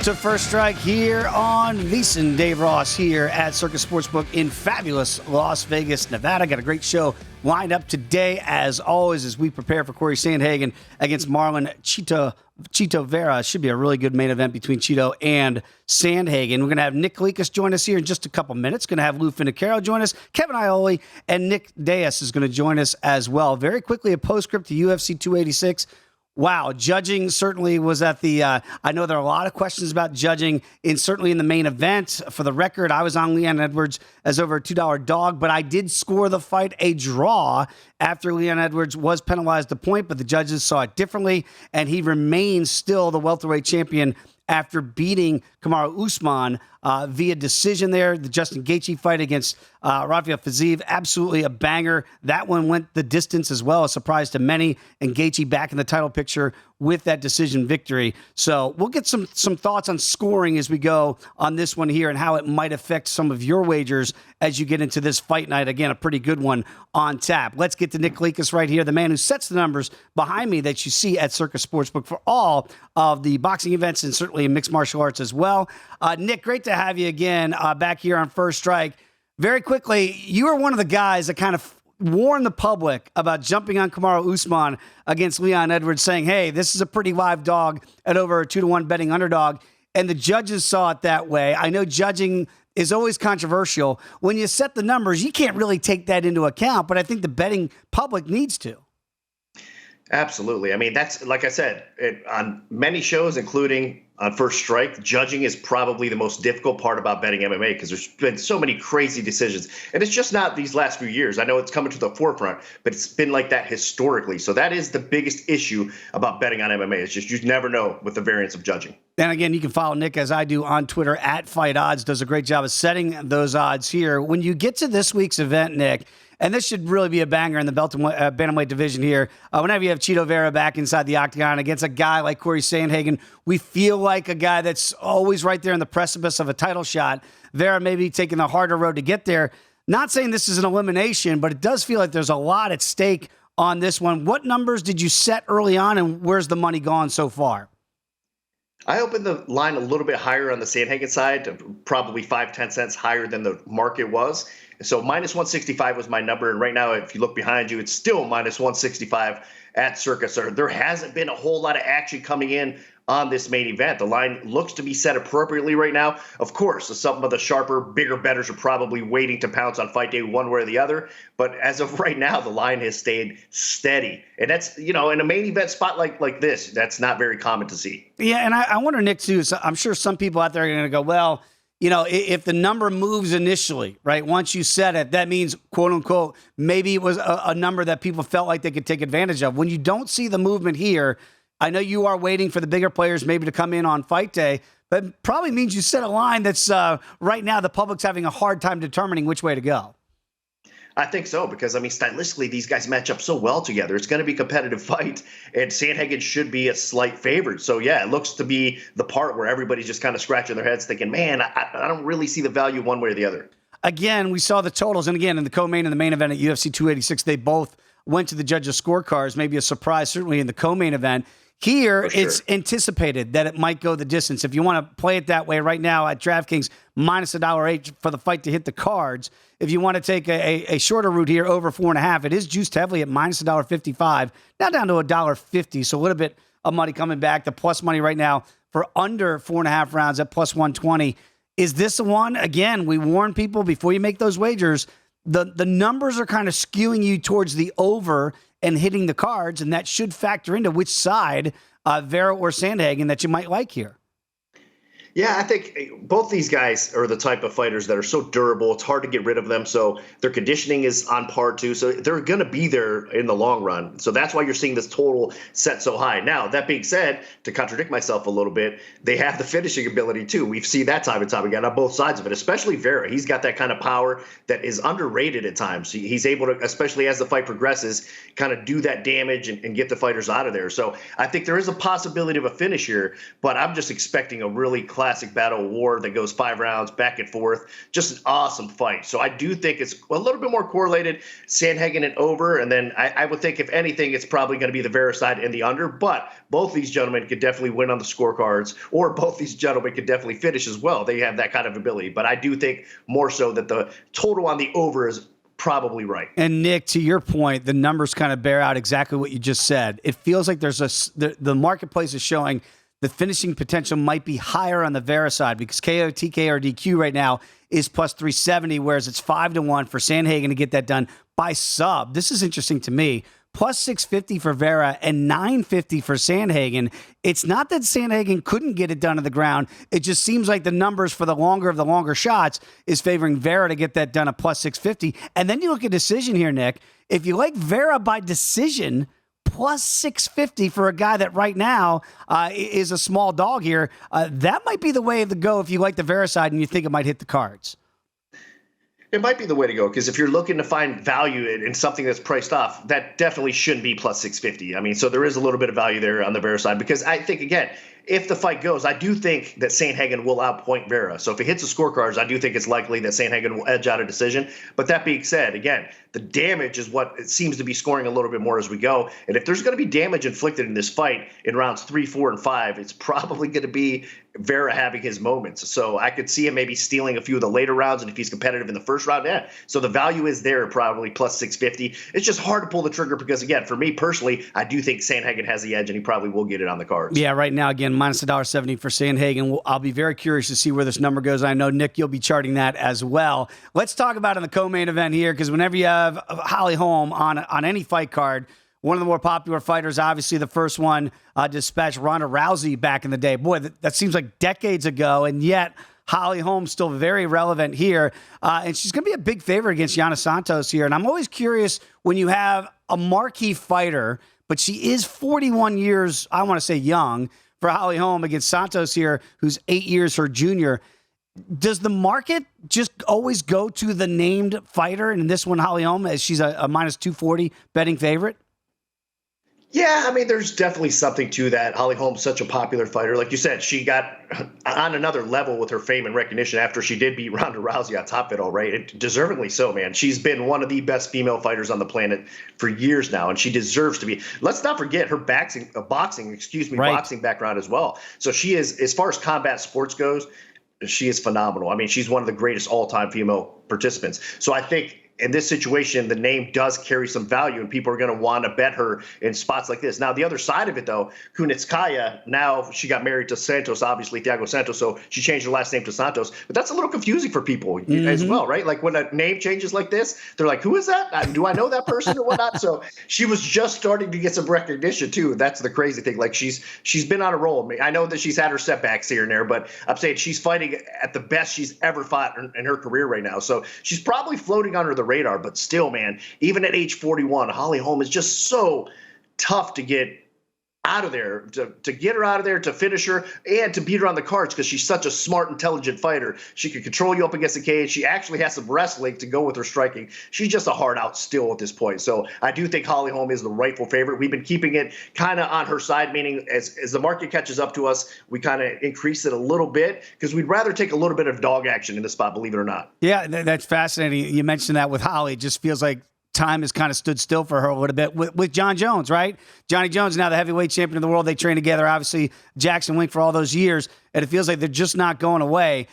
to First Strike here on VSiN. Dave Ross here at Circus Sportsbook in fabulous Las Vegas, Nevada. Got a great show lined up today, as always, as we prepare for Cory Sandhagen against Marlon Chito Vera. Should be a really good main event between Chito and Sandhagen. We're going to have Nick Kalikas join us here in just a couple minutes. Going to have Finocchiaro join us. Kevin Iole and Nick Dais is going to join us as well. Very quickly, a postscript to UFC 286. Wow, judging certainly was at the, I know there are a lot of questions about judging, certainly in the main event. For the record, I was on Leon Edwards as over a $2 dog, but I did score the fight a draw after Leon Edwards was penalized a point, but the judges saw it differently, and he remains still the welterweight champion after beating Kamaru Usman via decision there. The Justin Gaethje fight against Rafael Fiziev, absolutely a banger. That one went the distance as well, a surprise to many, and Gaethje back in the title picture with that decision victory. So we'll get some thoughts on scoring as we go on this one here and how it might affect some of your wagers as you get into this fight night. Again, a pretty good one on tap. Let's get to Nick Kalikas right here, the man who sets the numbers behind me that you see at Circus Sportsbook for all of the boxing events and certainly in mixed martial arts as well. Nick, great to have you again back here on First Strike. Very quickly, you were one of the guys that kind of warned the public about jumping on Kamaru Usman against Leon Edwards, saying, hey, this is a pretty live dog at over a 2-1 betting underdog. And the judges saw it that way. I know judging is always controversial. When you set the numbers, you can't really take that into account, but I think the betting public needs to. Absolutely. I mean, that's, like I said, on many shows, including on First Strike, judging is probably the most difficult part about betting MMA because there's been so many crazy decisions. And it's just not these last few years. I know it's coming to the forefront, but it's been like that historically. So that is the biggest issue about betting on MMA. It's just you never know with the variance of judging. And again, you can follow Nick, as I do, on Twitter at Fight Odds. Does a great job of setting those odds here. When you get to this week's event, Nick, and this should really be a banger in the bantamweight division here. Whenever you have Chito Vera back inside the octagon against a guy like Cory Sandhagen, we feel like a guy that's always right there on the precipice of a title shot. Vera may be taking the harder road to get there. Not saying this is an elimination, but it does feel like there's a lot at stake on this one. What numbers did you set early on, and where's the money gone so far? I opened the line a little bit higher on the Sandhagen side, probably 5-10 cents higher than the market was. So minus 165 was my number. And right now, if you look behind you, it's still minus 165 at Circus. There hasn't been a whole lot of action coming in on this main event. The line looks to be set appropriately right now. Of course, some of the sharper, bigger bettors are probably waiting to pounce on fight day one way or the other. But as of right now, the line has stayed steady. And that's, in a main event spot like this, that's not very common to see. Yeah, and I wonder, Nick, too, so I'm sure some people out there are going to go, well, if the number moves initially, right, once you set it, that means, quote unquote, maybe it was a number that people felt like they could take advantage of. When you don't see the movement here, I know you are waiting for the bigger players maybe to come in on fight day, but it probably means you set a line that's right now the public's having a hard time determining which way to go. I think so, because, stylistically, these guys match up so well together. It's going to be a competitive fight, and Sandhagen should be a slight favorite. So, yeah, it looks to be the part where everybody's just kind of scratching their heads thinking, man, I don't really see the value one way or the other. Again, we saw the totals, and again, in the co-main and the main event at UFC 286, they both went to the judges' scorecards, maybe a surprise, certainly in the co-main event. Here, it's anticipated that it might go the distance. If you want to play it that way right now at DraftKings, minus $1.08 for the fight to hit the cards. If you want to take a shorter route here, over 4.5, it is juiced heavily at minus $1.55, now down to $1.50, so a little bit of money coming back. The plus money right now for under 4.5 rounds at plus 120. Is this the one? Again, we warn people before you make those wagers, the numbers are kind of skewing you towards the over and hitting the cards, and that should factor into which side, Vera or Sandhagen, that you might like here. Yeah, I think both these guys are the type of fighters that are so durable. It's hard to get rid of them. So their conditioning is on par too. So they're going to be there in the long run. So that's why you're seeing this total set so high. Now, that being said, to contradict myself a little bit, they have the finishing ability too. We've seen that time and time again on both sides of it, especially Vera. He's got that kind of power that is underrated at times. He's able to, especially as the fight progresses, kind of do that damage and get the fighters out of there. So I think there is a possibility of a finish here, but I'm just expecting a really classic classic battle war that goes 5 rounds back and forth. Just an awesome fight. So I do think it's a little bit more correlated, Sandhagen and over. And then I would think, if anything, it's probably going to be the Vera side and the under. But both these gentlemen could definitely win on the scorecards, or both these gentlemen could definitely finish as well. They have that kind of ability. But I do think more so that the total on the over is probably right. And Nick, to your point, the numbers kind of bear out exactly what you just said. It feels like the marketplace is showing the finishing potential might be higher on the Vera side, because KO, TK, or DQ right now is plus 370, whereas it's 5-1 for Sandhagen to get that done by sub. This is interesting to me. Plus 650 for Vera and 950 for Sandhagen. It's not that Sandhagen couldn't get it done on the ground. It just seems like the numbers for the longer shots is favoring Vera to get that done at plus 650. And then you look at decision here, Nick. If you like Vera by decision, plus 650 for a guy that right now is a small dog here, that might be the way to go if you like the Vera side and you think it might hit the cards. It might be the way to go, because if you're looking to find value in something that's priced off, that definitely shouldn't be plus 650. I mean, so there is a little bit of value there on the Vera side, because I think, again, if the fight goes, I do think that Sandhagen will outpoint Vera. So if it hits the scorecards, I do think it's likely that Sandhagen will edge out a decision. But that being said, again, the damage is what it seems to be scoring a little bit more as we go. And if there's going to be damage inflicted in this fight in rounds 3, 4, and 5, it's probably going to be Vera having his moments. So I could see him maybe stealing a few of the later rounds, and if he's competitive in the first round, yeah. So the value is there, probably plus 650. It's just hard to pull the trigger because, again, for me personally, I do think Sandhagen has the edge, and he probably will get it on the cards. Yeah, right now, again, minus $1.70 for Sandhagen. I'll be very curious to see where this number goes. I know, Nick, you'll be charting that as well. Let's talk about in the co-main event here, because whenever you have Holly Holm on any fight card, one of the more popular fighters, obviously the first one dispatched Ronda Rousey back in the day. Boy, that seems like decades ago, and yet Holly Holm's still very relevant here. And she's going to be a big favorite against Yana Santos here. And I'm always curious when you have a marquee fighter, but she is 41 years, I want to say young, for Holly Holm against Santos here, who's 8 years her junior. Does the market just always go to the named fighter? And in this one, Holly Holm, as she's a minus 240 betting favorite? Yeah, I mean, there's definitely something to that. Holly Holm's such a popular fighter. Like you said, she got on another level with her fame and recognition after she did beat Ronda Rousey on top of it all, right? And deservingly so, man. She's been one of the best female fighters on the planet for years now, and she deserves to be. Let's not forget her boxing background as well. So she is, as far as combat sports goes, she is phenomenal. I mean, she's one of the greatest all-time female participants. So I think in this situation, the name does carry some value, and people are going to want to bet her in spots like this. Now, the other side of it, though, Kunitskaya, now she got married to Santos, obviously, Thiago Santos, so she changed her last name to Santos. But that's a little confusing for people as well, right? Like when a name changes like this, they're like, who is that? Do I know that person or whatnot? So she was just starting to get some recognition, too. That's the crazy thing. Like she's been on a roll. I know that she's had her setbacks here and there, but I'm saying she's fighting at the best she's ever fought in her career right now. So she's probably floating under the radar, but still, man, even at age 41, Holly Holm is just so tough to get out of there, to get her out of there, to finish her, and to beat her on the cards, because she's such a smart, intelligent fighter. She can control you up against the cage. She actually has some wrestling to go with her striking. She's just a hard out still at this point. So I do think Holly Holm is the rightful favorite. We've been keeping it kind of on her side, meaning as the market catches up to us, we kind of increase it a little bit, because we'd rather take a little bit of dog action in this spot, believe it or not. Yeah, that's fascinating. You mentioned that with Holly. It just feels like time has kind of stood still for her a little bit with John Jones, right? Johnny Jones, now the heavyweight champion of the world. They train together, obviously, Jackson Wink for all those years, and it feels like they're just not going away.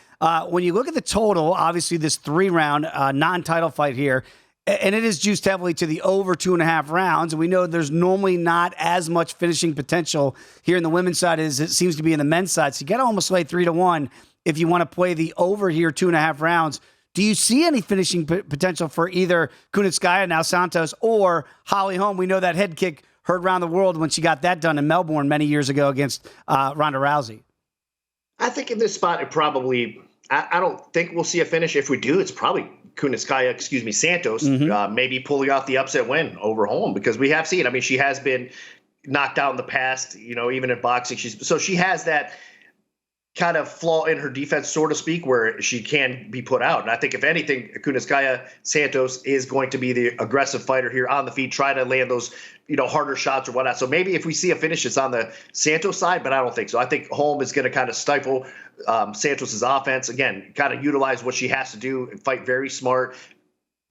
When you look at the total, obviously this 3-round non-title fight here, and it is juiced heavily to the over 2.5 rounds, and we know there's normally not as much finishing potential here in the women's side as it seems to be in the men's side. So you got to almost lay 3-1 if you want to play the over here 2.5 rounds. Do you see any finishing potential for either Kunitskaya, now Santos, or Holly Holm? We know that head kick heard around the world when she got that done in Melbourne many years ago against Ronda Rousey. I think in this spot, it probably – I don't think we'll see a finish. If we do, it's probably Santos, maybe pulling off the upset win over Holm, because we have seen – I mean, she has been knocked out in the past, even in boxing. She has that – kind of flaw in her defense, so to speak, where she can be put out. And I think if anything, Kunitskaya Santos is going to be the aggressive fighter here on the feet, try to land those, harder shots or whatnot. So maybe if we see a finish, it's on the Santos side, but I don't think so. I think Holm is going to kind of stifle Santos's offense. Again, kind of utilize what she has to do and fight very smart,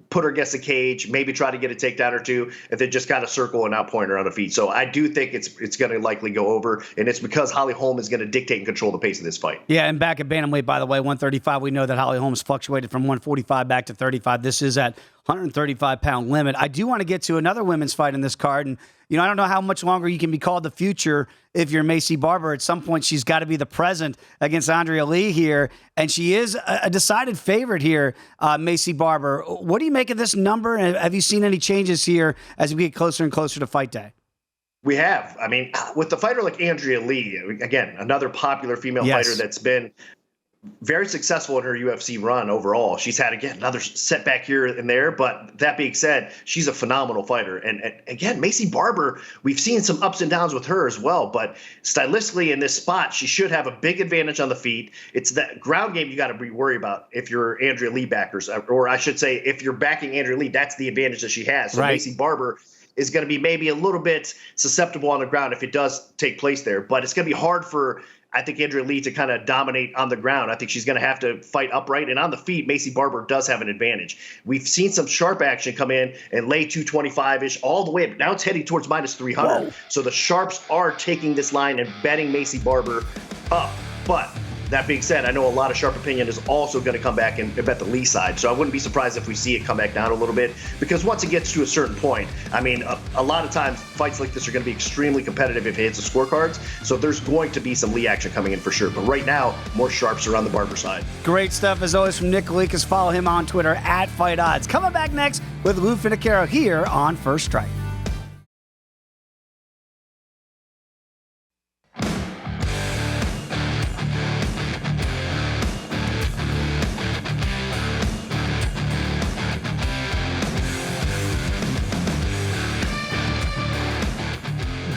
put her against the cage, maybe try to get a takedown or two, and then just kind of circle and outpoint her on the feet. So I do think it's going to likely go over, and it's because Holly Holm is going to dictate and control the pace of this fight. Yeah, and back at bantamweight, by the way, 135, we know that Holly Holm's fluctuated from 145 back to 35. This is at 135-pound limit. I do want to get to another women's fight in this card, and I don't know how much longer you can be called the future if you're Maycee Barber. At some point, she's got to be the present against Andrea Lee here, and she is a decided favorite here, Maycee Barber. What do you make of this number, and have you seen any changes here as we get closer and closer to fight day? We have. I mean, with a fighter like Andrea Lee, again, another popular female fighter that's been very successful in her UFC run overall. She's had, again, another setback here and there, but that being said, she's a phenomenal fighter. And again, Maycee Barber, we've seen some ups and downs with her as well, but stylistically in this spot, she should have a big advantage on the feet. It's that ground game you got to be worried about if you're Andrea Lee backers, or I should say, if you're backing Andrea Lee, that's the advantage that she has. So Maycee Barber is going to be maybe a little bit susceptible on the ground if it does take place there, but it's going to be hard for, I think, Andrea Lee to kind of dominate on the ground. I think she's going to have to fight upright. And on the feet, Maycee Barber does have an advantage. We've seen some sharp action come in and lay 225-ish all the way up. Now it's heading towards minus 300. Whoa. So the sharps are taking this line and betting Maycee Barber up. But that being said, I know a lot of sharp opinion is also going to come back and bet the Lee side. So I wouldn't be surprised if we see it come back down a little bit, because once it gets to a certain point, I mean, a lot of times fights like this are going to be extremely competitive if it hits the scorecards. So there's going to be some Lee action coming in for sure. But right now, more sharps are on the Barber side. Great stuff as always from Nick Kalikas. Follow him on Twitter at Fight Odds. Coming back next with Lou Finocchiaro here on First Strike.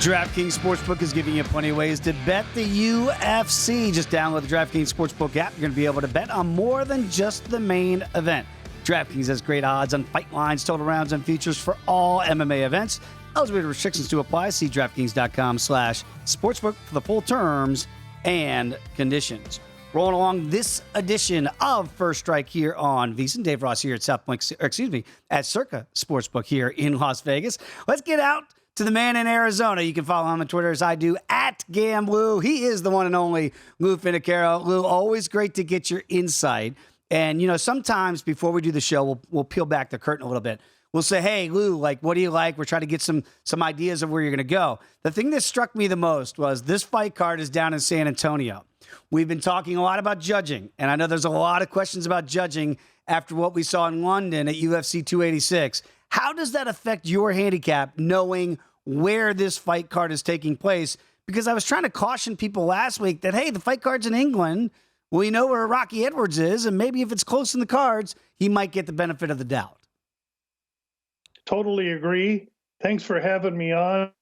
DraftKings Sportsbook is giving you plenty of ways to bet the UFC. Just download the DraftKings Sportsbook app. You're going to be able to bet on more than just the main event. DraftKings has great odds on fight lines, total rounds, and features for all MMA events. Eligibility restrictions to apply. See DraftKings.com/sportsbook for the full terms and conditions. Rolling along this edition of First Strike here on VSiN. Dave Ross here at at Circa Sportsbook here in Las Vegas. Let's get out to the man in Arizona. You can follow him on Twitter as I do, at Gamblou. He is the one and only Lou Finocchiaro. Lou, always great to get your insight. And, sometimes before we do the show, we'll peel back the curtain a little bit. We'll say, hey, Lou, what do you like? We're trying to get some ideas of where you're going to go. The thing that struck me the most was this fight card is down in San Antonio. We've been talking a lot about judging, and I know there's a lot of questions about judging after what we saw in London at UFC 286. How does that affect your handicap, knowing where this fight card is taking place? Because I was trying to caution people last week that, hey, the fight card's in England. We know where Rocky Edwards is, and maybe if it's close in the cards, he might get the benefit of the doubt. Totally agree. Thanks for having me on.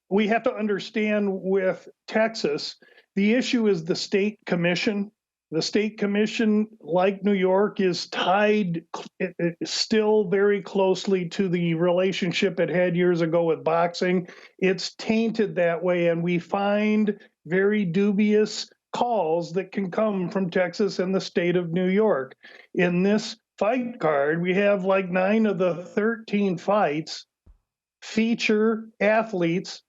We have to understand with Texas, the issue is the state commission. The state commission, like New York, is tied still very closely to the relationship it had years ago with boxing. It's tainted that way, and we find very dubious calls that can come from Texas and the state of New York. In this fight card, we have 9 of the 13 fights feature athletes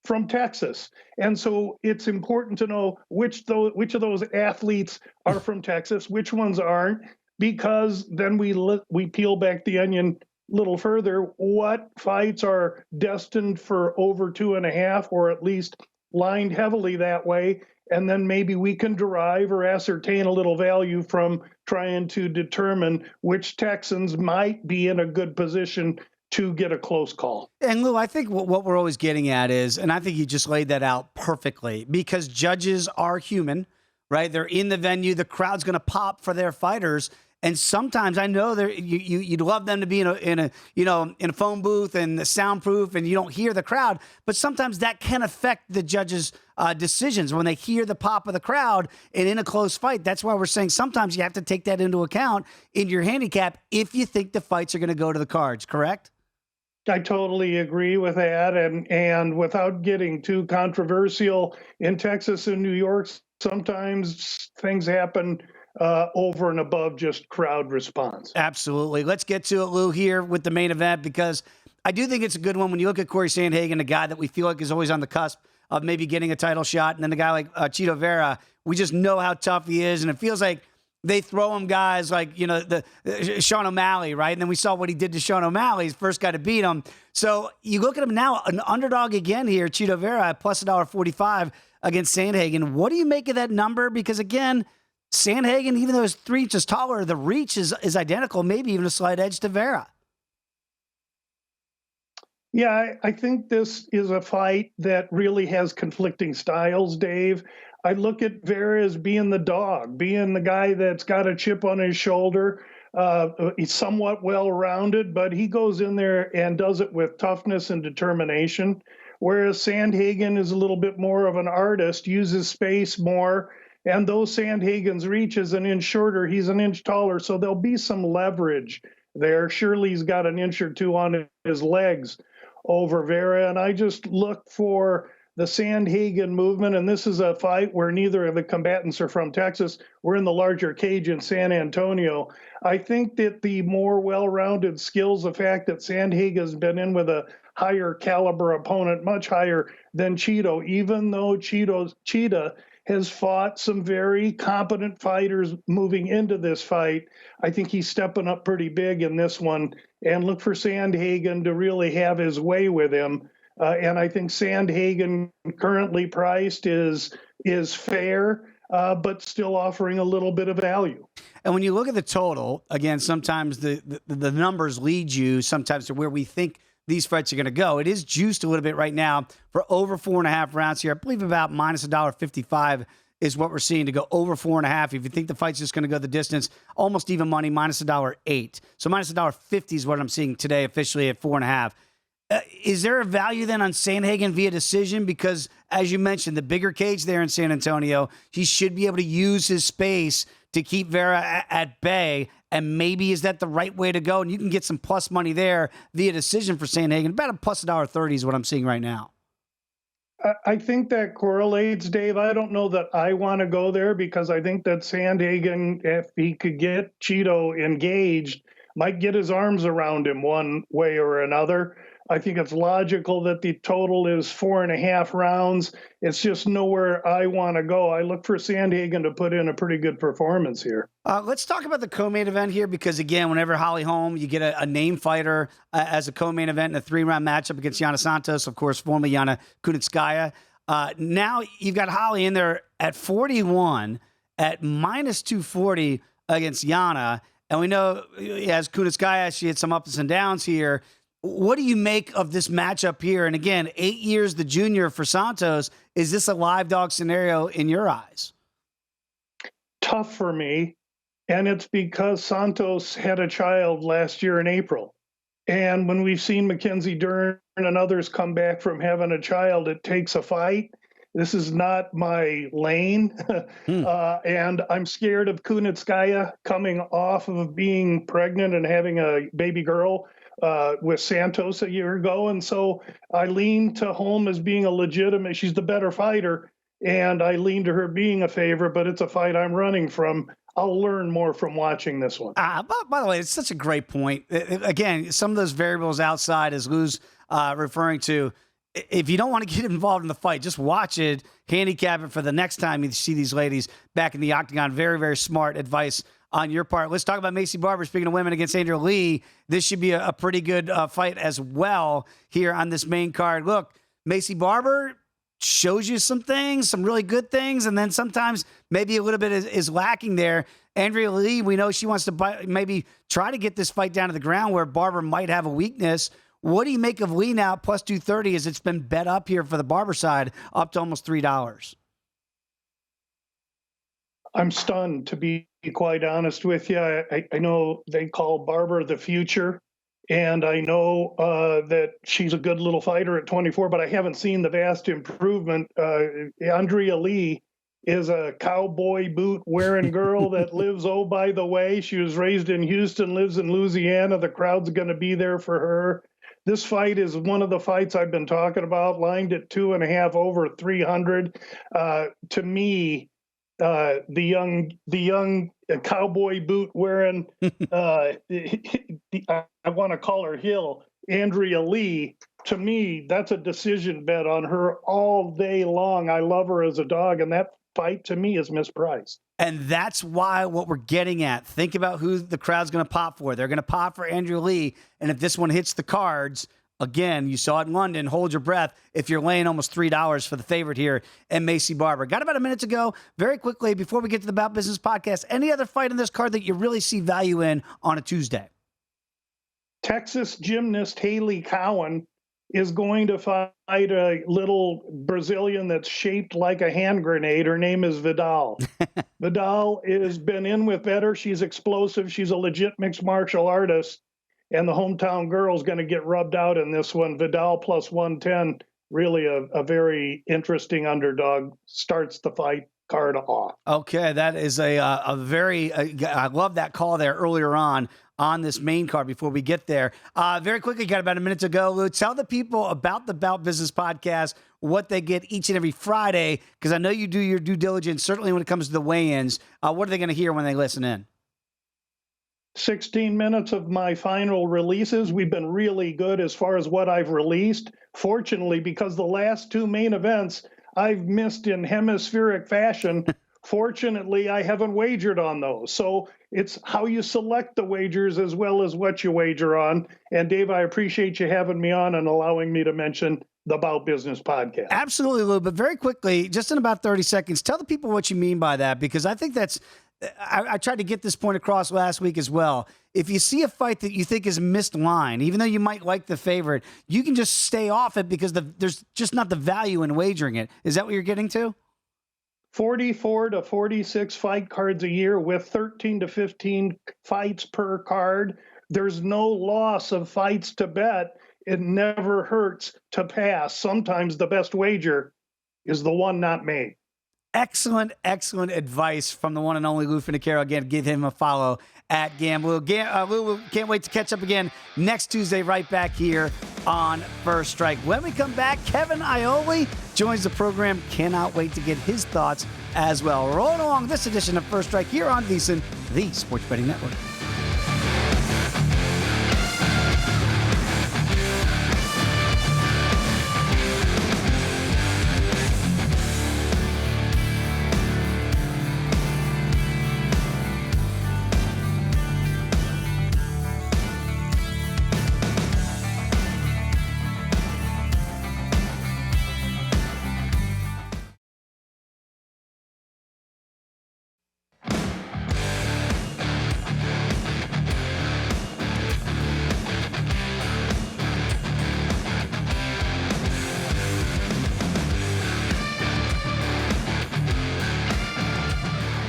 from Texas. And so it's important to know which of those athletes are from Texas, which ones aren't, because then we peel back the onion a little further. What fights are destined for over 2.5, or at least lined heavily that way? And then maybe we can derive or ascertain a little value from trying to determine which Texans might be in a good position to get a close call. And Lou, I think what we're always getting at is, and I think you just laid that out perfectly, because judges are human, right? They're in the venue. The crowd's going to pop for their fighters. And sometimes I know you'd love them to be in a phone booth and soundproof and you don't hear the crowd, but sometimes that can affect the judges' decisions when they hear the pop of the crowd and in a close fight. That's why we're saying sometimes you have to take that into account in your handicap if you think the fights are going to go to the cards, correct? I totally agree with that. And without getting too controversial, in Texas and New York, sometimes things happen over and above just crowd response. Absolutely. Let's get to it, Lou, here with the main event, because I do think it's a good one when you look at Cory Sandhagen, a guy that we feel like is always on the cusp of maybe getting a title shot, and then a guy like Chito Vera, we just know how tough he is, and it feels like they throw him guys like, the Sean O'Malley, right? And then we saw what he did to Sean O'Malley, his first guy to beat him. So you look at him now, an underdog again here, Chito Vera at plus $1.45 against Sandhagen. What do you make of that number? Because again, Sandhagen, even though he's 3 inches taller, the reach is identical, maybe even a slight edge to Vera. Yeah, I think this is a fight that really has conflicting styles, Dave. I look at Vera as being the dog, being the guy that's got a chip on his shoulder. He's somewhat well-rounded, but he goes in there and does it with toughness and determination. Whereas Sandhagen is a little bit more of an artist, uses space more. And though Sandhagen's reach is an inch shorter, he's an inch taller, so there'll be some leverage there. Surely he's got an inch or two on his legs over Vera, and I just look for the Sandhagen movement, and this is a fight where neither of the combatants are from Texas. We're in the larger cage in San Antonio. I think that the more well-rounded skills, the fact that Sandhagen's been in with a higher caliber opponent, much higher than Chito, even though Cheetah has fought some very competent fighters moving into this fight. I think he's stepping up pretty big in this one, and look for Sandhagen to really have his way with him. And I think Sandhagen currently priced is fair, but still offering a little bit of value. And when you look at the total, again, sometimes the numbers lead you sometimes to where we think these fights are going to go. It is juiced a little bit right now for over 4.5 rounds here. I believe about minus $1.55 is what we're seeing to go over 4.5. If you think the fight's just going to go the distance, almost even money, minus $1.08. So minus $1.50 is what I'm seeing today officially at 4.5. Is there a value then on Sandhagen via decision? Because as you mentioned, the bigger cage there in San Antonio, he should be able to use his space to keep Vera at bay. And maybe is that the right way to go? And you can get some plus money there via decision for Sandhagen. About a plus $1.30 is what I'm seeing right now. I think that correlates, Dave. I don't know that I want to go there because I think that Sandhagen, if he could get Chito engaged, might get his arms around him one way or another. I think it's logical that the total is 4.5 rounds. It's just nowhere I want to go. I look for Sandhagen to put in a pretty good performance here. Let's talk about the co-main event here because, again, whenever Holly Holm, you get a name fighter as a co-main event in a 3-round matchup against Yana Santos, of course, formerly Yana Kunitskaya. Now you've got Holly in there at 41 at minus 240 against Yana. And we know as Kunitskaya, she had some ups and downs here. What do you make of this matchup here? And again, 8 years the junior for Santos. Is this a live dog scenario in your eyes? Tough for me. And it's because Santos had a child last year in April. And when we've seen Mackenzie Dern and others come back from having a child, it takes a fight. This is not my lane. And I'm scared of Kunitskaya coming off of being pregnant and having a baby girl with Santos a year ago. And so I lean to Holm as being a legitimate, she's the better fighter, and I lean to her being a favorite, but it's a fight I'm running from. I'll learn more from watching this one. By the way, it's such a great point. Again, some of those variables outside, as Lou's referring to, if you don't want to get involved in the fight, just watch it, handicap it for the next time you see these ladies back in the octagon. Very, very smart advice on your part. Let's talk about Maycee Barber. Speaking of women, against Andrea Lee, this should be a pretty good fight as well here on this main card. Look, Maycee Barber shows you some things, some really good things, and then sometimes maybe a little bit is lacking there. Andrea Lee, we know she wants to maybe try to get this fight down to the ground where Barber might have a weakness. What do you make of Lee now, plus 230, as it's been bet up here for the Barber side, up to almost $3? I'm stunned, to be quite honest with you. I know they call Barbara the future, and I know that she's a good little fighter at 24, but I haven't seen the vast improvement. Andrea Lee is a cowboy boot wearing girl that lives, oh, by the way, she was raised in Houston, lives in Louisiana. The crowd's going to be there for her. This fight is one of the fights I've been talking about, lined at 2.5 over 300. To me, the young cowboy boot wearing, I want to call her Hill, Andrea Lee. To me, that's a decision bet on her all day long. I love her as a dog, and that fight to me is mispriced. And that's why what we're getting at. Think about who the crowd's going to pop for. They're going to pop for Andrea Lee, and if this one hits the cards, again, you saw it in London. Hold your breath if you're laying almost $3 for the favorite here in Macy Barber. Got about a minute to go. Very quickly, before we get to the About Business podcast, any other fight in this card that you really see value in on a Tuesday? Texas gymnast Haley Cowan is going to fight a little Brazilian that's shaped like a hand grenade. Her name is Vidal. Vidal has been in with better. She's explosive. She's a legit mixed martial artist. And the hometown girl is going to get rubbed out in this one. Vidal plus 110, really a very interesting underdog, starts the fight card off. Okay, that is a very, I love that call there earlier on this main card before we get there. Very quickly, got about a minute to go. Lou, tell the people about the About Business podcast, what they get each and every Friday, because I know you do your due diligence, certainly when it comes to the weigh-ins. What are they going to hear when they listen in? 16 minutes of my final releases. We've been really good as far as what I've released. Fortunately, because the last two main events I've missed in hemispheric fashion, fortunately, I haven't wagered on those. So it's how you select the wagers as well as what you wager on. And Dave, I appreciate you having me on and allowing me to mention the About Business podcast. Absolutely, Lou. But very quickly, just in about 30 seconds, tell the people what you mean by that, because I think that's, I tried to get this point across last week as well. If you see a fight that you think is missed line, even though you might like the favorite, you can just stay off it because there's just not the value in wagering it. Is that what you're getting to? 44 to 46 fight cards a year with 13 to 15 fights per card. There's no loss of fights to bet. It never hurts to pass. Sometimes the best wager is the one not made. Excellent, excellent advice from the one and only Lou Finocchiaro. Again, give him a follow at Gambler. Lou, can't wait to catch up again next Tuesday right back here on First Strike. When we come back, Kevin Iole joins the program. Cannot wait to get his thoughts as well. Rolling along this edition of First Strike here on VSiN, the Sports Betting Network.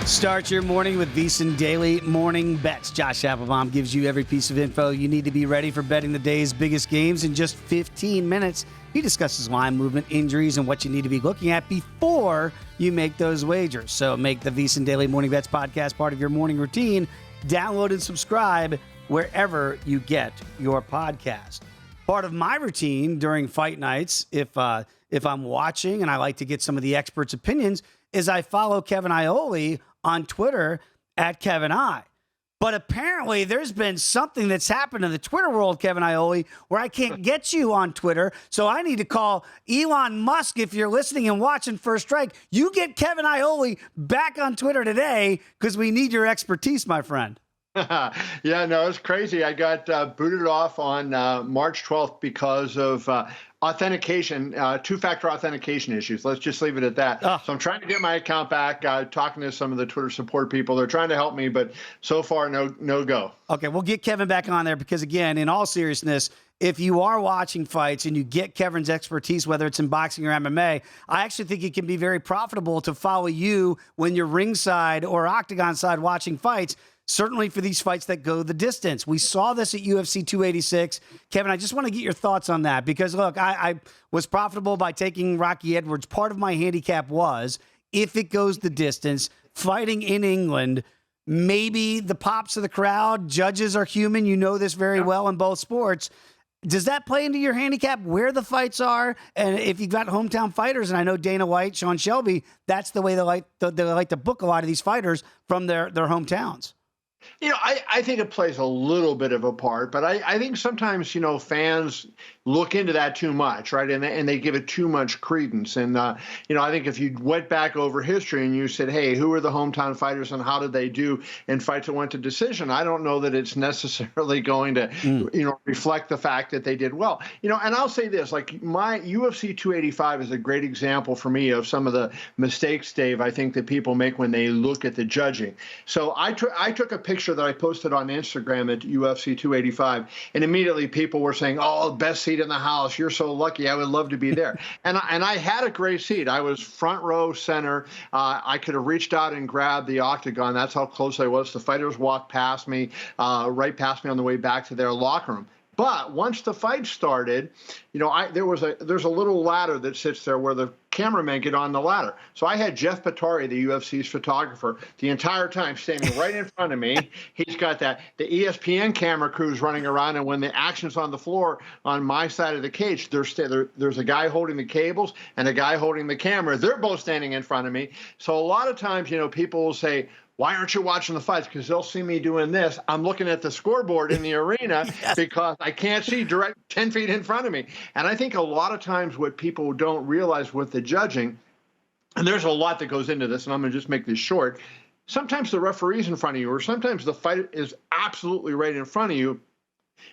Start your morning with VSiN Daily Morning Bets. Josh Applebaum gives you every piece of info you need to be ready for betting the day's biggest games in just 15 minutes. He discusses line movement, injuries, and what you need to be looking at before you make those wagers. So make the VSiN Daily Morning Bets podcast part of your morning routine. Download and subscribe wherever you get your podcast. Part of my routine during fight nights, if I'm watching and I like to get some of the experts' opinions, is I follow Kevin Iole on Twitter at Kevin I. But apparently there's been something that's happened in the Twitter world, Kevin Iole, where I can't get you on Twitter. So I need to call Elon Musk. If you're listening and watching First Strike, you get Kevin Iole back on Twitter today because we need your expertise, my friend. Yeah, no, it's crazy. I got booted off on March 12th because of authentication, two-factor authentication issues. Let's just leave it at that. Oh. So I'm trying to get my account back, talking to some of the Twitter support people. They're trying to help me, but so far, no go. Okay, we'll get Kevin back on there because, again, in all seriousness, if you are watching fights and you get Kevin's expertise, whether it's in boxing or MMA, I actually think it can be very profitable to follow you when you're ringside or octagon side watching fights, certainly for these fights that go the distance. We saw this at UFC 286. Kevin, I just want to get your thoughts on that because, look, I was profitable by taking Rocky Edwards. Part of my handicap was if it goes the distance, fighting in England, maybe the pops of the crowd, judges are human. You know this very well in both sports. Does that play into your handicap where the fights are? And if you've got hometown fighters, and I know Dana White, Sean Shelby, that's the way they like to book a lot of these fighters from their hometowns. You know, I think it plays a little bit of a part, but I think sometimes, you know, fans look into that too much, right? And they give it too much credence. And, you know, I think if you went back over history and you said, hey, who are the hometown fighters and how did they do in fights that went to decision? I don't know that it's necessarily going to, you know, reflect the fact that they did well. You know, and I'll say this, like my UFC 285 is a great example for me of some of the mistakes, Dave, I think that people make when they look at the judging. So I took a picture that I posted on Instagram at UFC 285, and immediately people were saying, oh, best seat in the house. You're so lucky. I would love to be there. and I had a great seat. I was front row center. I could have reached out and grabbed the octagon. That's how close I was. The fighters walked past me, right past me on the way back to their locker room. But once the fight started, you know, there's a little ladder that sits there where the cameramen get on the ladder. So I had Jeff Patari, the UFC's photographer, the entire time standing right in front of me. He's got the ESPN camera crews running around, and when the action's on the floor on my side of the cage, there's a guy holding the cables and a guy holding the camera. They're both standing in front of me. So a lot of times, you know, people will say, why aren't you watching the fights? Because they'll see me doing this. I'm looking at the scoreboard in the arena because I can't see direct 10 feet in front of me. And I think a lot of times what people don't realize with the judging, and there's a lot that goes into this, and I'm going to just make this short, sometimes the referee's in front of you, or sometimes the fight is absolutely right in front of you.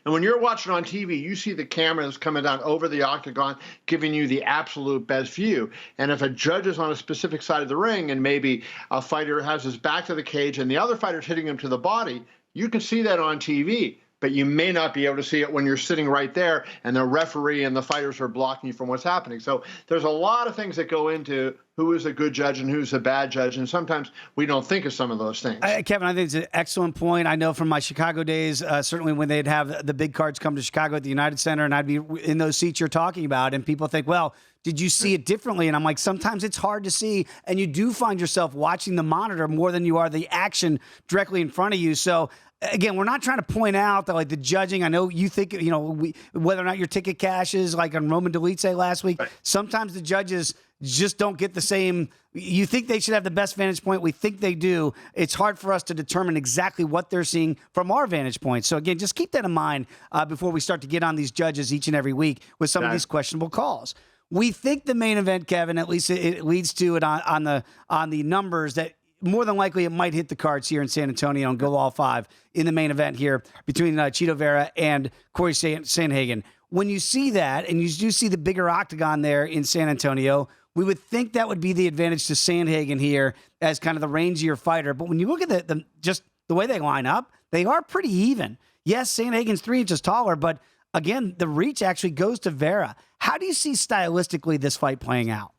And when you're watching on TV, you see the cameras coming down over the octagon, giving you the absolute best view. And if a judge is on a specific side of the ring and maybe a fighter has his back to the cage and the other fighter's hitting him to the body, you can see that on TV. But you may not be able to see it when you're sitting right there and the referee and the fighters are blocking you from what's happening. So there's a lot of things that go into who is a good judge and who's a bad judge. And sometimes we don't think of some of those things. Kevin, I think it's an excellent point. I know from my Chicago days, certainly when they'd have the big cards come to Chicago at the United Center and I'd be in those seats you're talking about and people think, well, did you see it differently? And I'm like, sometimes it's hard to see. And you do find yourself watching the monitor more than you are the action directly in front of you. So again, we're not trying to point out that, like, the judging, I know you think, you know, whether or not your ticket cashes, like on Roman Dolidze last week, sometimes the judges just don't get the same. You think they should have the best vantage point. We think they do. It's hard for us to determine exactly what they're seeing from our vantage point. So, again, just keep that in mind before we start to get on these judges each and every week with some of these questionable calls. We think the main event, Kevin, at least it leads to it on the numbers that more than likely it might hit the cards here in San Antonio and go all five in the main event here between Chito Vera and Cory Sandhagen. When you see that and you do see the bigger octagon there in San Antonio, we would think that would be the advantage to Sandhagen here as kind of the rangier fighter. But when you look at just the way they line up, they are pretty even. Yes, Sandhagen's 3 inches taller, but again, the reach actually goes to Vera. How do you see stylistically this fight playing out?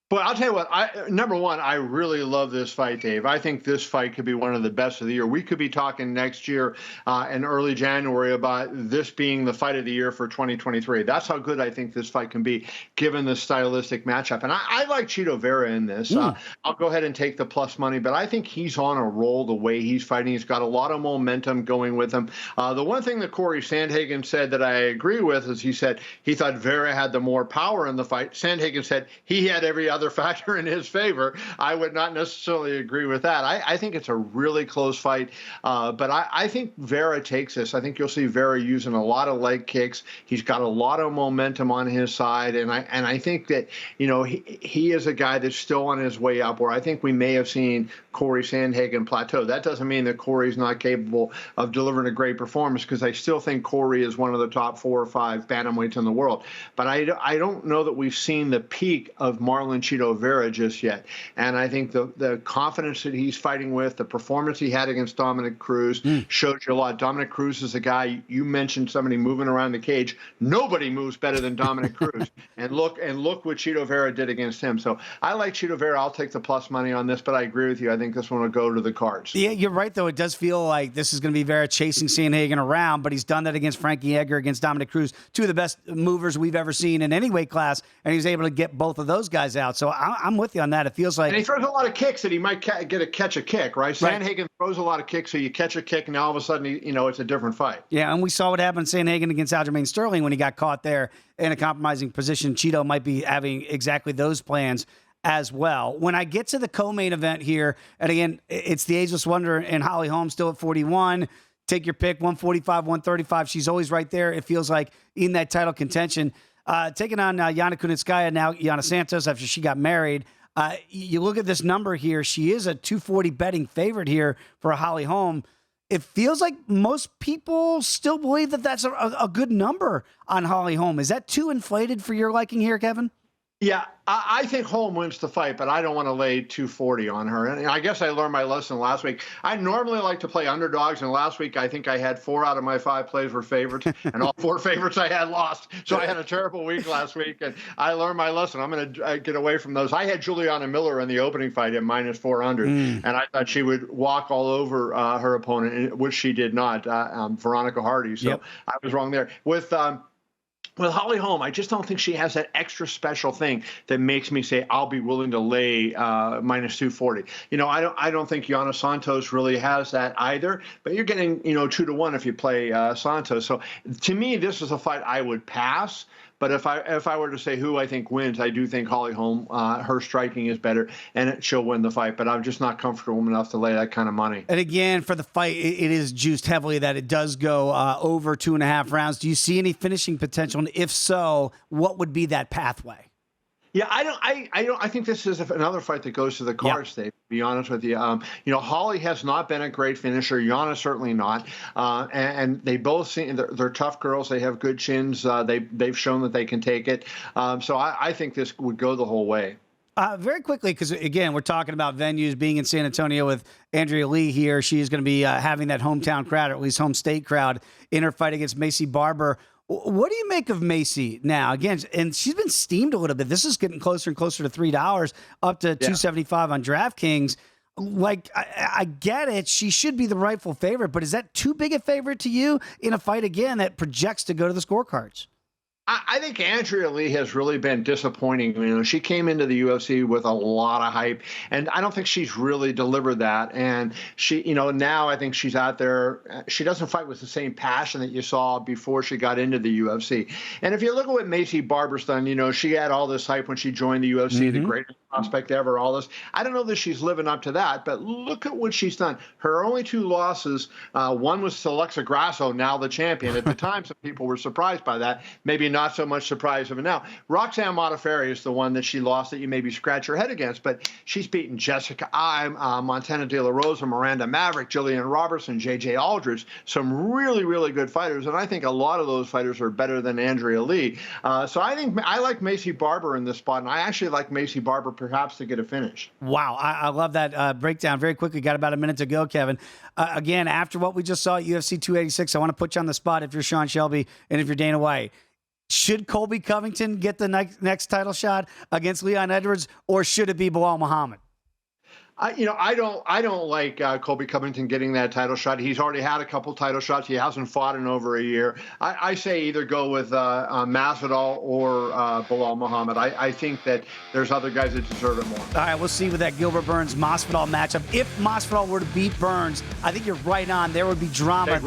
But I'll tell you what, number one, I really love this fight, Dave. I think this fight could be one of the best of the year. We could be talking next year in early January about this being the fight of the year for 2023. That's how good I think this fight can be, given the stylistic matchup. And I like Chito Vera in this. I'll go ahead and take the plus money, but I think he's on a roll the way he's fighting. He's got a lot of momentum going with him. The one thing that Cory Sandhagen said that I agree with is he said he thought Vera had the more power in the fight. Sandhagen said he had every other rather factor in his favor. I would not necessarily agree with that. I think it's a really close fight, but I think Vera takes this. I think you'll see Vera using a lot of leg kicks. He's got a lot of momentum on his side, and I think that, you know, he is a guy that's still on his way up, where I think we may have seen Cory Sandhagen plateau. That doesn't mean that Cory's not capable of delivering a great performance, because I still think Cory is one of the top 4 or 5 bantamweights in the world. But I don't know that we've seen the peak of Marlon Chito Vera just yet. And I think the confidence that he's fighting with, the performance he had against Dominic Cruz showed you a lot. Dominic Cruz is a guy, you mentioned somebody moving around the cage. Nobody moves better than Dominic Cruz. And look what Chito Vera did against him. So I like Chito Vera. I'll take the plus money on this, but I agree with you. I think this one will go to the cards. Yeah, you're right, though. It does feel like this is going to be Vera chasing Sandhagen around, but he's done that against Frankie Edgar, against Dominic Cruz, 2 of the best movers we've ever seen in any weight class, and he's able to get both of those guys out. So I'm with you on that. It feels like... And he throws a lot of kicks that he might catch a kick, right? Sandhagen throws a lot of kicks, so you catch a kick, and now all of a sudden, it's a different fight. Yeah, and we saw what happened to Sandhagen against Aljamain Sterling when he got caught there in a compromising position. Chito might be having exactly those plans as well. When I get to the co-main event here, and again, it's the Ageless Wonder and Holly Holm still at 41. Take your pick, 145, 135. She's always right there, it feels like, in that title contention. Taking on Yana Kunitskaya, now Yana Santos, after she got married. You look at this number here, she is a 240 betting favorite here for Holly Holm. It feels like most people still believe that that's a good number on Holly Holm. Is that too inflated for your liking here, Kevin? Yeah, I think Holm wins the fight, but I don't want to lay 240 on her. And I guess I learned my lesson last week. I normally like to play underdogs, and last week I think I had 4 out of my 5 plays were favorites, and all 4 favorites I had lost. So I had a terrible week last week, and I learned my lesson. I'm going to get away from those. I had Juliana Miller in the opening fight at minus 400, and I thought she would walk all over her opponent, which she did not, Veronica Hardy. So I was wrong there. With Holly Holm, I just don't think she has that extra special thing that makes me say I'll be willing to lay minus 240. I don't think Yana Santos really has that either. But you're getting 2-1 if you play Santos. So to me, this is a fight I would pass. But if I were to say who I think wins, I do think Holly Holm, her striking is better, and she'll win the fight. But I'm just not comfortable enough to lay that kind of money. And again, for the fight, it is juiced heavily that it does go over 2.5 rounds. Do you see any finishing potential? And if so, what would be that pathway? Yeah, I think this is another fight that goes to the cards, Dave, to be honest with you. Holly has not been a great finisher. Yana certainly not. And they both seem, they're tough girls. They have good chins. They've shown that they can take it. So I think this would go the whole way. Very quickly, because, again, we're talking about venues, being in San Antonio with Andrea Lee here. She is going to be having that hometown crowd, or at least home state crowd, in her fight against Macy Barber. What do you make of Macy now? Again, and she's been steamed a little bit. This is getting closer and closer to $3, up to $275 on DraftKings. Like, I get it. She should be the rightful favorite, but is that too big a favorite to you in a fight, again, that projects to go to the scorecards? I think Andrea Lee has really been disappointing. She came into the UFC with a lot of hype, and I don't think she's really delivered that. And she, now I think she's out there. She doesn't fight with the same passion that you saw before she got into the UFC. And if you look at what Macy Barber's done, she had all this hype when she joined the UFC, the greatest prospect ever, all this. I don't know that she's living up to that, but look at what she's done. Her only 2 losses, one was to Alexa Grasso, now the champion. At the time, some people were surprised by that. Maybe not so much surprised of it now. Roxanne Modafferi is the one that she lost that you maybe scratch your head against, but she's beaten Jessica Montana De La Rosa, Miranda Maverick, Jillian Robertson, J.J. Aldridge, some really, really good fighters, and I think a lot of those fighters are better than Andrea Lee. So I think I like Macy Barber in this spot, and I actually like Macy Barber perhaps to get a finish. Wow, I love that breakdown. Very quickly, got about a minute to go, Kevin. Again, after what we just saw at UFC 286, I want to put you on the spot if you're Sean Shelby and if you're Dana White. Should Colby Covington get the next title shot against Leon Edwards, or should it be Bilal Muhammad? I don't like Colby Covington getting that title shot. He's already had a couple title shots. He hasn't fought in over a year. I say either go with Masvidal or Bilal Muhammad. I think that there's other guys that deserve it more. All right, we'll see with that Gilbert Burns-Masvidal matchup. If Masvidal were to beat Burns, I think you're right on. There would be drama.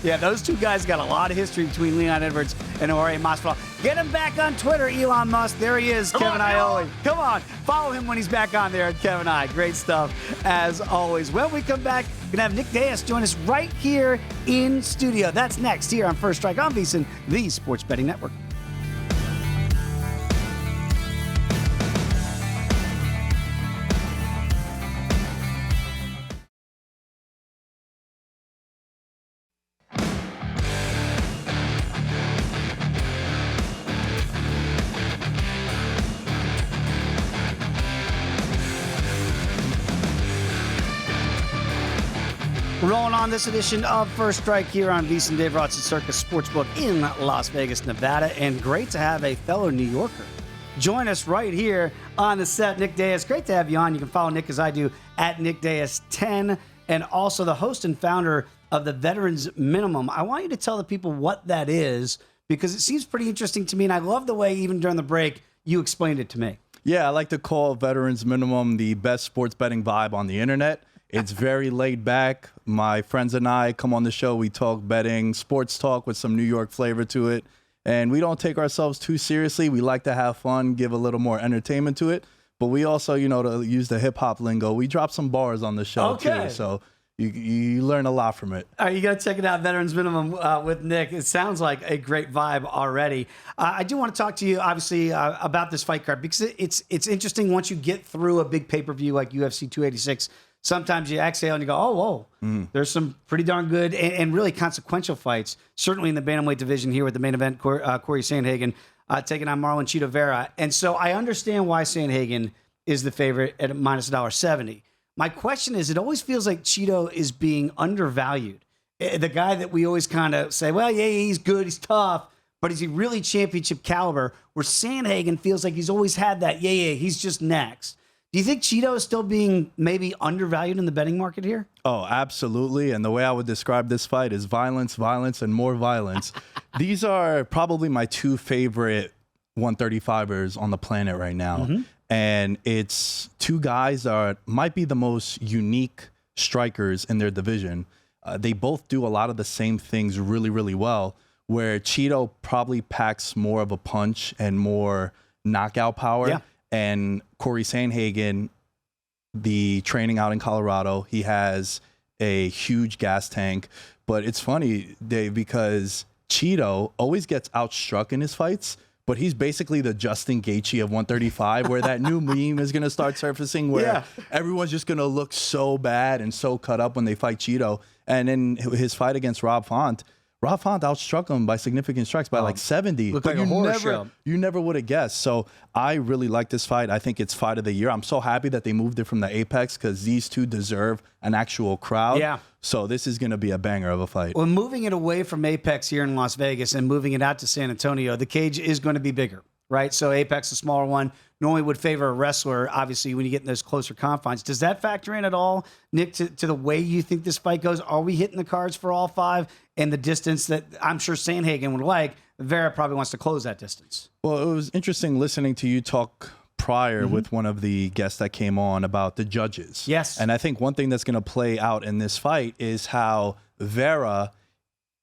Yeah, those two guys got a lot of history between Leon Edwards and Jorge Masvidal. Get him back on Twitter, Elon Musk. There he is, Kevin Iole. Come on, follow him when he's back on there at Kevin I. Great stuff, as always. When we come back, we're going to have Nick Dais join us right here in studio. That's next here on First Strike on VSiN, the Sports Betting Network. Rolling on this edition of First Strike here on VSiN, Dave Roth's Circus Sportsbook in Las Vegas, Nevada. And great to have a fellow New Yorker join us right here on the set, Nick Dais. Great to have you on. You can follow Nick as I do at Nick Dais 10, and also the host and founder of the Veterans Minimum. I want you to tell the people what that is, because it seems pretty interesting to me, and I love the way even during the break you explained it to me. Yeah, I like to call Veterans Minimum the best sports betting vibe on the internet. It's very laid back. My friends and I come on the show. We talk betting, sports talk with some New York flavor to it. And we don't take ourselves too seriously. We like to have fun, give a little more entertainment to it. But we also, to use the hip hop lingo, we drop some bars on the show too. So you learn a lot from it. All right, you got to check it out, Veterans Minimum with Nick. It sounds like a great vibe already. I do want to talk to you, obviously, about this fight card, because it's interesting once you get through a big pay-per-view like UFC 286. Sometimes you exhale and you go, oh, whoa, there's some pretty darn good and really consequential fights, certainly in the bantamweight division here with the main event, Cory Sandhagen taking on Marlon Cheeto Vera. And so I understand why Sandhagen is the favorite at minus $1.70. My question is, it always feels like Cheeto is being undervalued. The guy that we always kind of say, well, yeah, he's good, he's tough, but is he really championship caliber? Where Sandhagen feels like he's always had that, he's just next. Do you think Cheeto is still being maybe undervalued in the betting market here? Oh, absolutely. And the way I would describe this fight is violence, violence, and more violence. These are probably my two favorite 135ers on the planet right now. Mm-hmm. And it's two guys that might be the most unique strikers in their division. They both do a lot of the same things really, really well, where Cheeto probably packs more of a punch and more knockout power. Yeah. And Cory Sandhagen, the training out in Colorado, he has a huge gas tank. But it's funny, Dave, because Cheeto always gets outstruck in his fights, but he's basically the Justin Gaethje of 135, where that new meme is going to start surfacing, where everyone's just going to look so bad and so cut up when they fight Cheeto. And in his fight against Rob Font outstruck him by significant strikes by like 70. Looked like a horror show. You never would have guessed. So I really like this fight. I think it's fight of the year. I'm so happy that they moved it from the Apex, because these two deserve an actual crowd. Yeah. So this is going to be a banger of a fight. Well, moving it away from Apex here in Las Vegas and moving it out to San Antonio, the cage is going to be bigger, right? So Apex, a smaller one, normally would favor a wrestler, obviously, when you get in those closer confines. Does that factor in at all, Nick, to the way you think this fight goes? Are we hitting the cards for all five? And the distance that I'm sure Sandhagen would like, Vera probably wants to close that distance. Well, it was interesting listening to you talk prior with one of the guests that came on about the judges. Yes. And I think one thing that's going to play out in this fight is how Vera,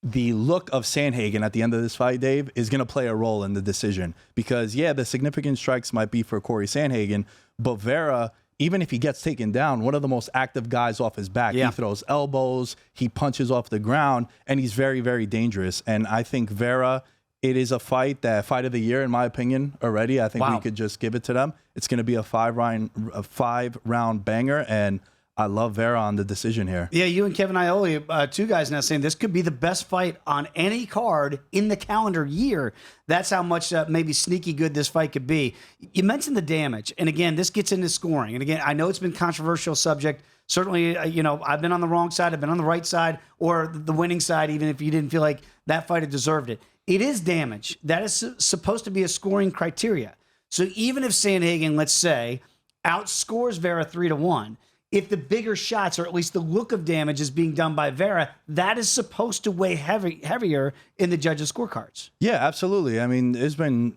the look of Sandhagen at the end of this fight, Dave, is going to play a role in the decision. Because, the significant strikes might be for Cory Sandhagen, but Vera, even if he gets taken down, one of the most active guys off his back. Yeah. He throws elbows, he punches off the ground, and he's very, very dangerous. And I think Vera, it is a fight of the year, in my opinion, already. I think we could just give it to them. It's going to be a five-round banger, and I love Vera on the decision here. Yeah, you and Kevin Iole, two guys now saying this could be the best fight on any card in the calendar year. That's how much maybe sneaky good this fight could be. You mentioned the damage. And again, this gets into scoring. And again, I know it's been a controversial subject. Certainly, I've been on the wrong side. I've been on the right side or the winning side, even if you didn't feel like that fight had deserved it. It is damage. That is supposed to be a scoring criteria. So even if Sandhagen, let's say, outscores Vera 3-1, if the bigger shots, or at least the look of damage, is being done by Vera, that is supposed to weigh heavier in the judges' scorecards. Yeah, absolutely. I mean, there's been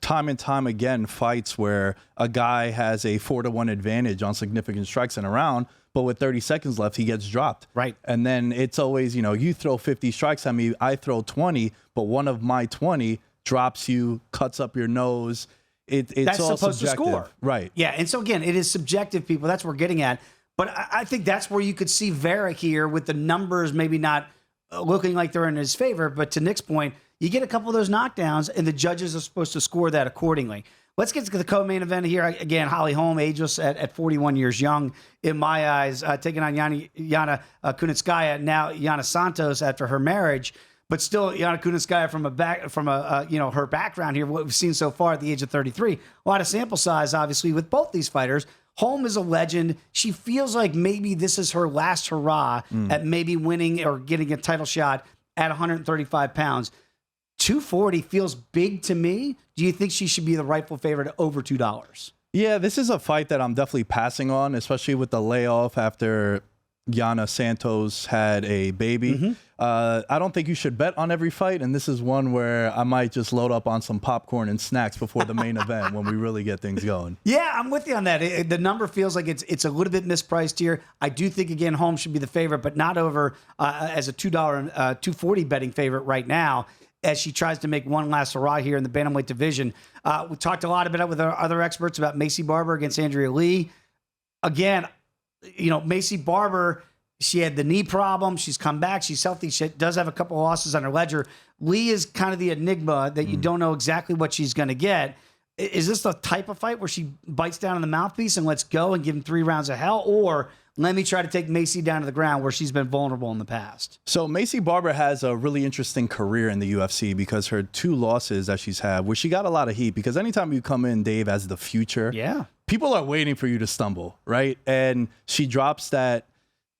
time and time again fights where a guy has a 4-1 advantage on significant strikes in a round, but with 30 seconds left, he gets dropped. Right. And then it's always, you throw 50 strikes at me, I throw 20, but one of my 20 drops you, cuts up your nose. It's That's all supposed subjective. to score. Right. Yeah, and so again, it is subjective, people. That's what we're getting at. But I think that's where you could see Vera here with the numbers maybe not looking like they're in his favor. But to Nick's point, you get a couple of those knockdowns, and the judges are supposed to score that accordingly. Let's get to the co-main event here. Again, Holly Holm, ageless at 41 years young, in my eyes, taking on Yana Kunitskaya, now Yana Santos after her marriage. But still, Yana Kunitskaya from her background here, what we've seen so far at the age of 33, a lot of sample size, obviously, with both these fighters. Holm is a legend. She feels like maybe this is her last hurrah at maybe winning or getting a title shot at 135 pounds. 240 feels big to me. Do you think she should be the rightful favorite at over $2? Yeah, this is a fight that I'm definitely passing on, especially with the layoff after Yana Santos had a baby. I don't think you should bet on every fight, and this is one where I might just load up on some popcorn and snacks before the main event when we really get things going. Yeah, I'm with you on that. The number feels like it's a little bit mispriced here. I do think, again, Holm should be the favorite, but not over as a $2 240 betting favorite right now, as she tries to make one last hurrah here in the bantamweight division. We talked a lot about it with our other experts about Macy Barber against Andrea Lee. Again, Macy Barber, she had the knee problem. She's come back. She's healthy. She does have a couple of losses on her ledger. Lee is kind of the enigma that you don't know exactly what she's going to get. Is this the type of fight where she bites down on the mouthpiece and let's go and give him 3 rounds of hell? Or let me try to take Macy down to the ground where she's been vulnerable in the past? So Macy Barber has a really interesting career in the UFC because her 2 losses that she's had, where she got a lot of heat, because anytime you come in, Dave, as the future, people are waiting for you to stumble, right? And she drops that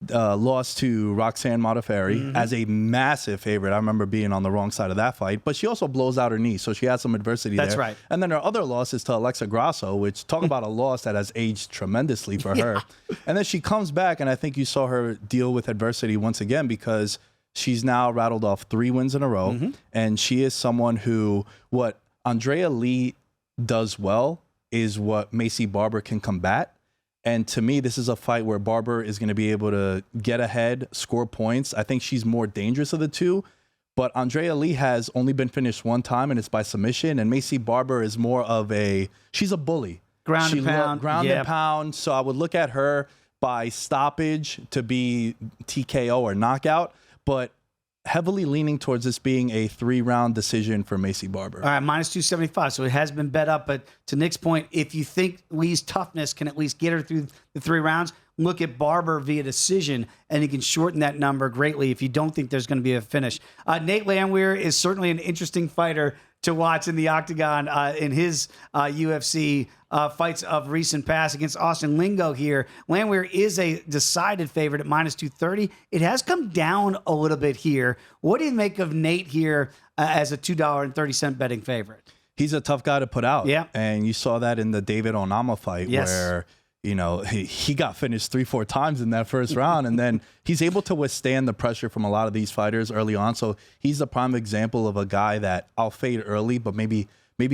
loss to Roxanne Modafferi as a massive favorite. I remember being on the wrong side of that fight, but she also blows out her knee, so she had some adversity there. That's right. And then her other loss is to Alexa Grasso, which talk about a loss that has aged tremendously for her. And then she comes back, and I think you saw her deal with adversity once again, because she's now rattled off 3 wins in a row, and she is someone who, what Andrea Lee does well is what Macy Barber can combat. And to me, this is a fight where Barber is going to be able to get ahead, score points. I think she's more dangerous of the two. But Andrea Lee has only been finished 1 time, and it's by submission. And Macy Barber is more of she's a bully. Ground and pound. Ground and pound. So I would look at her by stoppage to be TKO or knockout, but heavily leaning towards this being a 3-round decision for Macy Barber. All right, minus 275. So it has been bet up. But to Nick's point, if you think Lee's toughness can at least get her through the 3 rounds, look at Barber via decision, and he can shorten that number greatly if you don't think there's going to be a finish. Nate Landwehr is certainly an interesting fighter to watch in the octagon in his UFC fights of recent past against Austin Lingo here. Landwehr is a decided favorite at minus 230. It has come down a little bit here. What do you make of Nate here as a $2.30 betting favorite? He's a tough guy to put out. Yeah. And you saw that in the David Onama fight where he got finished 3-4 times in that first round, and then he's able to withstand the pressure from a lot of these fighters early on. So he's a prime example of a guy that I'll fade early, but maybe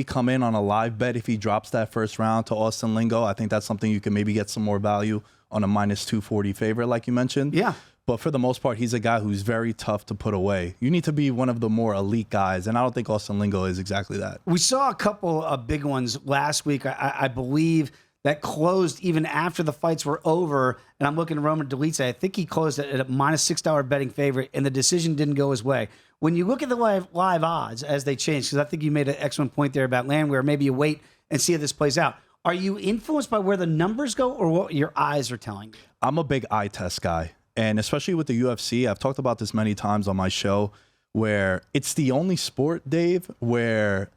come in on a live bet if he drops that first round to Austin Lingo. I think that's something you can maybe get some more value on a minus 240 favorite, like you mentioned. Yeah. But for the most part, he's a guy who's very tough to put away. You need to be one of the more elite guys, and I don't think Austin Lingo is exactly that. We saw a couple of big ones last week, I believe, that closed even after the fights were over. And I'm looking at Roman Dolidze. I think he closed at a minus $6 betting favorite, and the decision didn't go his way. When you look at the live odds as they change, because I think you made an excellent point there about Landwehr, maybe you wait and see how this plays out. Are you influenced by where the numbers go or what your eyes are telling you? I'm a big eye test guy. And especially with the UFC, I've talked about this many times on my show, where it's the only sport, Dave, where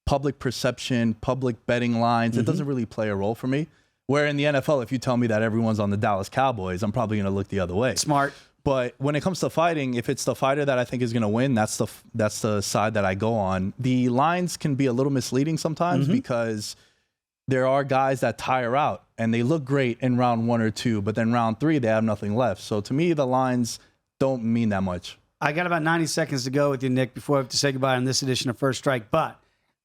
public perception, public betting lines, it doesn't really play a role for me. Where in the NFL, if you tell me that everyone's on the Dallas Cowboys, I'm probably going to look the other way. Smart. But when it comes to fighting, if it's the fighter that I think is going to win, that's the side that I go on. The lines can be a little misleading sometimes because there are guys that tire out and they look great in round 1 or 2, but then round 3, they have nothing left. So to me, the lines don't mean that much. I got about 90 seconds to go with you, Nick, before I have to say goodbye on this edition of First Strike. But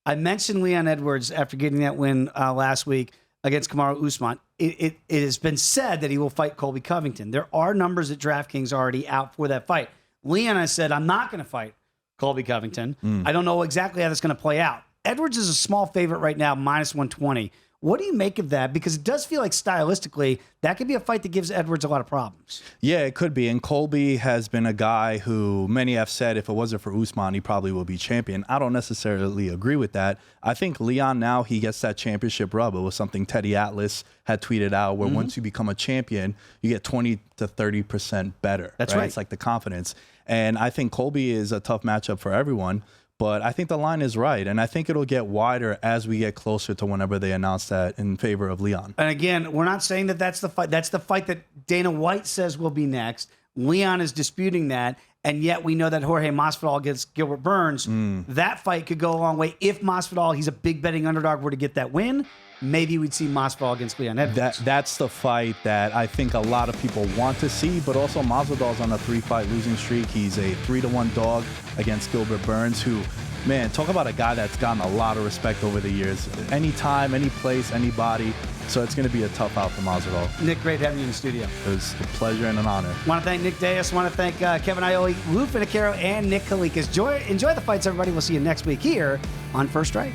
I mentioned Leon Edwards after getting that win last week against Kamaru Usman. it has been said that he will fight Colby Covington. There are numbers at DraftKings already out for that fight. Leon has said, I'm not going to fight Colby Covington. I don't know exactly how that's going to play out. Edwards is a small favorite right now, minus 120. What do you make of that? Because it does feel like stylistically, that could be a fight that gives Edwards a lot of problems. Yeah, it could be. And Colby has been a guy who many have said if it wasn't for Usman, he probably will be champion. I don't necessarily agree with that. I think Leon now, he gets that championship rub. It was something Teddy Atlas had tweeted out where once you become a champion, you get 20 to 30% better. That's right. It's like the confidence. And I think Colby is a tough matchup for everyone. But I think the line is right, and I think it'll get wider as we get closer to whenever they announce that in favor of Leon. And again, we're not saying that that's the fight. That's the fight that Dana White says will be next. Leon is disputing that, and yet we know that Jorge Masvidal against Gilbert Burns, that fight could go a long way. If Masvidal, he's a big betting underdog, were to get that win, maybe we'd see Masvidal against Leon Edwards. That's the fight that I think a lot of people want to see, but also Masvidal's on a 3-fight losing streak. He's a 3-1 dog against Gilbert Burns, who, man, talk about a guy that's gotten a lot of respect over the years. Anytime, any place, anybody. So it's going to be a tough out for Masvidal. Nick, great having you in the studio. It was a pleasure and an honor. Want to thank Nick Dais. Want to thank Kevin Iole, Finocchiaro, and Nick Kalikas. Enjoy the fights, everybody. We'll see you next week here on First Strike.